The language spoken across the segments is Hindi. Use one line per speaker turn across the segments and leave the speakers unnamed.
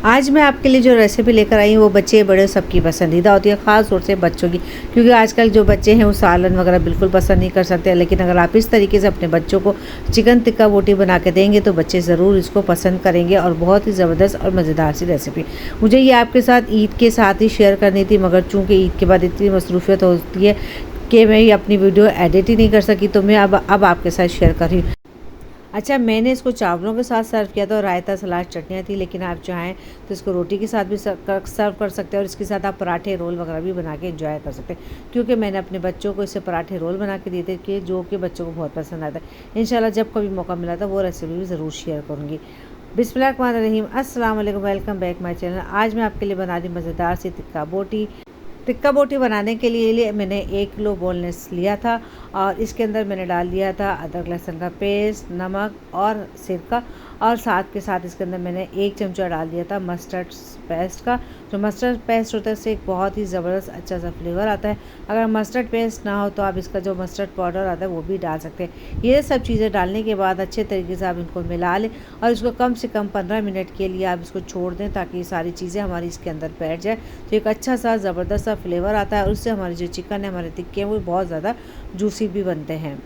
आज मैं आपके लिए जो रेसिपी लेकर आई हूँ वो बच्चे बड़े सबकी पसंदीदा होती है, ख़ास तौर से बच्चों की, क्योंकि आजकल जो बच्चे हैं वो सालन वगैरह बिल्कुल पसंद नहीं कर सकते। लेकिन अगर आप इस तरीके से अपने बच्चों को चिकन टिक्का बोटी बना के देंगे तो बच्चे ज़रूर इसको पसंद करेंगे। और बहुत ही ज़बरदस्त और मज़ेदार सी रेसिपी मुझे ये आपके साथ ईद के साथ ही शेयर करनी थी, मगर चूँकि ईद के बाद इतनी मसरूफियत होती है कि मैं ये अपनी वीडियो एडिट ही नहीं कर सकी, तो मैं अब आपके साथ शेयर कर रही हूँ। अच्छा, मैंने इसको चावलों के साथ सर्व किया था और रायता सलाद चटनियाँ थी, लेकिन आप चाहें तो इसको रोटी के साथ भी सर्व कर सकते हैं और इसके साथ आप पराठे रोल वगैरह भी बना के एंजॉय कर सकते हैं। क्योंकि मैंने अपने बच्चों को इससे पराठे रोल बना के दिए थे कि जो कि बच्चों को बहुत पसंद आता है। इंशाल्लाह जब कभी मौका मिला था वो रेसिपी भी ज़रूर शेयर करूँगी। बिस्मिल्लाहिर्रहमानिर्रहीम, अस्सलाम वालेकुम, वेलकम बैक माई चैनल। आज मैं आपके लिए बना रही मज़ेदार सी टिक्का बोटी बनाने के लिए मैंने 1 किलो बोनलेस लिया था और इसके अंदर मैंने डाल दिया था अदरक लहसुन का पेस्ट, नमक और सिरका, और साथ के साथ इसके अंदर मैंने 1 चमचा डाल दिया था मस्टर्ड पेस्ट का। जो मस्टर्ड पेस्ट होता है उससे एक बहुत ही ज़बरदस्त अच्छा सा फ्लेवर आता है। अगर मस्टर्ड पेस्ट ना हो तो आप इसका जो मस्टर्ड पाउडर आता है वो भी डाल सकते हैं। ये सब चीज़ें डालने के बाद अच्छे तरीके से आप इनको मिला लें और इसको कम से कम 15 मिनट के लिए आप इसको छोड़ दें ताकि ये सारी चीज़ें हमारी इसके अंदर बैठ जाए। तो एक अच्छा सा ज़बरदस्त सा फ्लेवर आता है और उससे हमारे जो चिकन है, हमारे टिक्के हैं, वो बहुत ज़्यादा जूसी भी बनते हैं।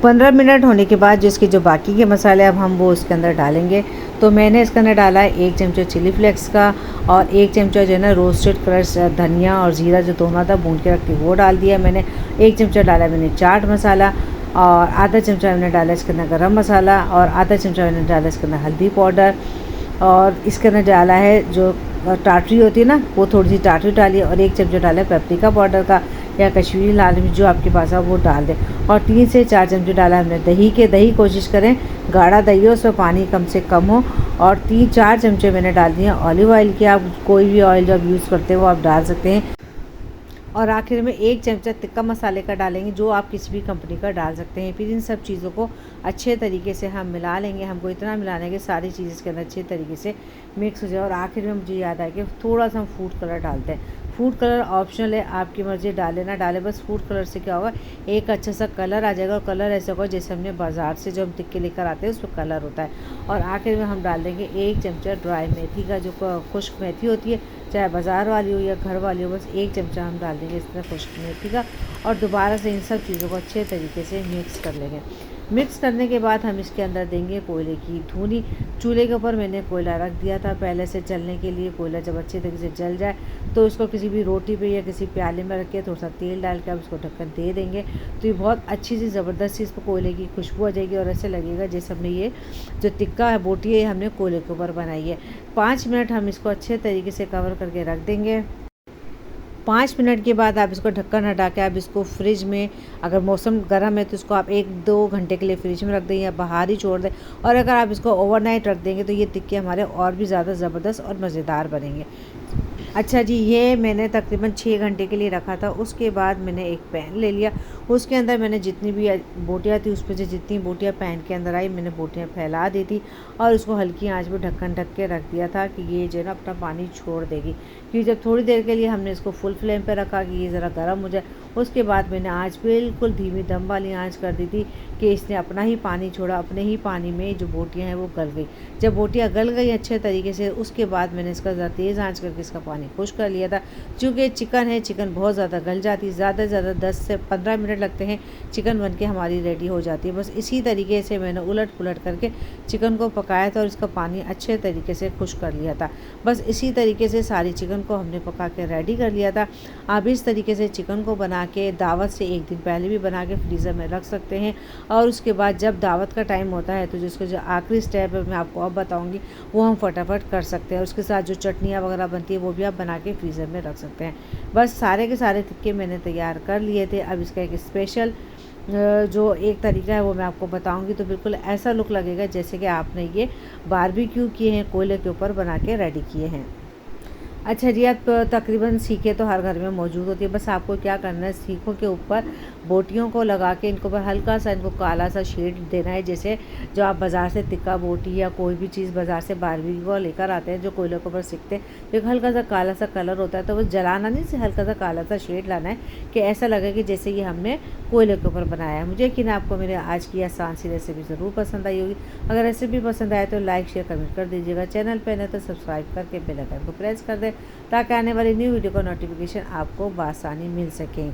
15 मिनट होने के बाद जिसके जो बाकी के मसाले अब हम वो इसके अंदर डालेंगे। तो मैंने इसके अंदर डाला है 1 चमचा चिली फ्लेक्स का और 1 चमचा जो है ना रोस्टेड क्रश धनिया और ज़ीरा जो दोनों था भून के रखती वो डाल दिया मैंने। 1 चमचा डाला मैंने चाट मसाला और आधा चमचा मैंने डाला इसके अंदर गरम मसाला और आधा चमचा मैंने डाला इसके अंदर हल्दी पाउडर और इसके अंदर डाला है जो टाटरी होती है ना, वो थोड़ी सी टाटरी डाली और 1 चमचा डाला है पेपरिका पाउडर का या कश्मीरी लाल मिर्च जो आपके पास है वो डाल दें। और 3 से 4 चमचे डाला हमने दही कोशिश करें गाढ़ा दही हो, उसमें पानी कम से कम हो। और 3-4 चमचे मैंने डाल दिए ऑलिव ऑयल के। आप कोई भी ऑयल जो आप यूज़ करते हो वो आप डाल सकते हैं। और आखिर में 1 चमचा टिक्का मसाले का डालेंगे जो आप किसी भी कंपनी का डाल सकते हैं। फिर इन सब चीज़ों को अच्छे तरीके से हम मिला लेंगे। हमको इतना मिलाना है कि सारी चीज़ इसके अंदर अच्छे तरीके से मिक्स हो जाए। और आखिर में मुझे याद आया कि थोड़ा सा हम फूड कलर डालते हैं। फूड कलर ऑप्शनल है, आपकी मर्ज़ी डाले ना डाले, बस फूड कलर से क्या होगा एक अच्छा सा कलर आ जाएगा। और कलर ऐसा होगा जैसे हमने बाज़ार से जो हम टिक्के लेकर आते हैं उसमें कलर होता है। और आखिर में हम डाल देंगे 1 चमचा ड्राई मेथी का, जो खुश्क मेथी होती है, चाहे बाज़ार वाली हो या घर वाली हो, बस 1 चमचा हम डाल देंगे इस तरह खुश्क मेथी का। और दोबारा से इन सब चीज़ों को अच्छे तरीके से मिक्स कर लेंगे। मिक्स करने के बाद हम इसके अंदर देंगे कोयले की धुनी। चूल्हे के ऊपर मैंने कोयला रख दिया था पहले से जलने के लिए। कोयला जब अच्छे तरीके से जल जाए तो इसको किसी भी रोटी पे या किसी प्याले में रख के थोड़ा सा तेल डाल के आप इसको ढक्कन दे देंगे। तो ये बहुत अच्छी सी ज़बरदस्त सी इस पर कोयले की खुशबू आ जाएगी और ऐसे लगेगा जैसे हमने ये जो टिक्का है बोटी है हमने कोयले के ऊपर बनाई है। 5 मिनट हम इसको अच्छे तरीके से कवर करके रख देंगे। 5 मिनट के बाद आप इसको ढक्कन हटा के आप इसको फ्रिज में, अगर मौसम गर्म है तो इसको आप 1-2 घंटे के लिए फ्रिज में रख दें या बाहर ही छोड़ दें। और अगर आप इसको ओवरनाइट रख देंगे तो ये टिक्के हमारे और भी ज़्यादा ज़बरदस्त और मज़ेदार बनेंगे। अच्छा जी, ये मैंने तकरीबन 6 घंटे के लिए रखा था। उसके बाद मैंने एक पैन ले लिया, उसके अंदर मैंने जितनी भी बोटियाँ थी उस पर से जितनी बोटियाँ पैन के अंदर आई मैंने बोटियाँ फैला दी थी और उसको हल्की आंच पे ढक्कन ढक के रख दिया था कि ये जो है ना अपना पानी छोड़ देगी। क्योंकि जब थोड़ी देर के लिए हमने इसको फुल फ्लेम पे रखा कि ये ज़रा गर्म हो जाए, उसके बाद मैंने आँच बिल्कुल धीमी दम वाली आँच कर दी थी कि इसने अपना ही पानी छोड़ा। अपने ही पानी में जो बोटियाँ हैं वो गल गई। जब बोटियाँ गल गई अच्छे तरीके से, उसके बाद मैंने इसका ज़रा तेज़ आँच करके इसका पानी खुश कर लिया था। चूँकि चिकन है, चिकन बहुत ज़्यादा गल जाती है, ज़्यादा से ज़्यादा 10 से 15 मिनट लगते हैं चिकन बन के हमारी रेडी हो जाती है। बस इसी तरीके से मैंने उलट पुलट करके चिकन को पकाया था और इसका पानी अच्छे तरीके से खुश कर लिया था। बस इसी तरीके से सारी चिकन को हमने पका के रेडी कर लिया था। आप इस तरीके से चिकन को बना के दावत से 1 दिन पहले भी बना के फ्रीज़र में रख सकते हैं। और उसके बाद जब दावत का टाइम होता है तो जिसको जो आखिरी स्टेप है मैं आपको अब बताऊँगी वो हम फटाफट कर सकते हैं। उसके साथ जो चटनियाँ वगैरह बनती है वो भी आप बना के फ्रीज़र में रख सकते हैं। बस सारे के सारे टिक्के मैंने तैयार कर लिए थे। अब इसका एक स्पेशल जो एक तरीका है वो मैं आपको बताऊंगी। तो बिल्कुल ऐसा लुक लगेगा जैसे कि आपने ये बारबेक्यू किए हैं, कोयले के ऊपर बना के रेडी किए हैं। अच्छा जी, आप तकरीबन सीखे तो हर घर में मौजूद होती है, बस आपको क्या करना है, सीखों के ऊपर बोटियों को लगा के इनको ऊपर हल्का सा इनको काला सा शेड देना है। जैसे जो आप बाज़ार से तिक्का बोटी या कोई भी चीज़ बाज़ार से बारबेक्यू लेकर आते हैं जो कोयले के ऊपर सेकते हैं, तो एक हल्का सा काला सा कलर होता है, तो वो जलाना नहीं, हल्का सा काला सा शेड लाना है कि ऐसा लगे कि जैसे ये हमने कोयले के ऊपर बनाया है। मुझे यकीन है आपको मेरे आज की आसान सी रेसिपी ज़रूर पसंद आई होगी। अगर रेसिपी पसंद आए तो लाइक शेयर कमेंट कर दीजिएगा। चैनल पर नहीं तो सब्सक्राइब करके बेल आइकन को प्रेस कर दें ताकि आने वाली न्यू वीडियो का नोटिफिकेशन आपको बआसानी मिल सके।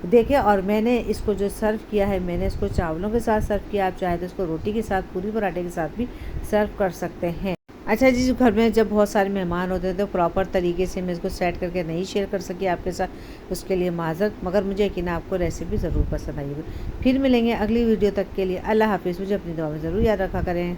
देखिए, और मैंने इसको जो सर्व किया है, मैंने इसको चावलों के साथ सर्व किया। आप चाहे तो इसको रोटी के साथ, पूरी पराठे के साथ भी सर्व कर सकते हैं। अच्छा जी, जो घर में जब बहुत सारे मेहमान होते हैं तो प्रॉपर तरीके से मैं इसको सेट करके नहीं शेयर कर सकी आपके साथ, उसके लिए माज़रत, मगर मुझे यकीन है आपको रेसिपी ज़रूर पसंद आई होगी। फिर मिलेंगे अगली वीडियो तक के लिए। अल्लाह हाफिज़। मुझे अपनी दुआ में ज़रूर याद रखा करें।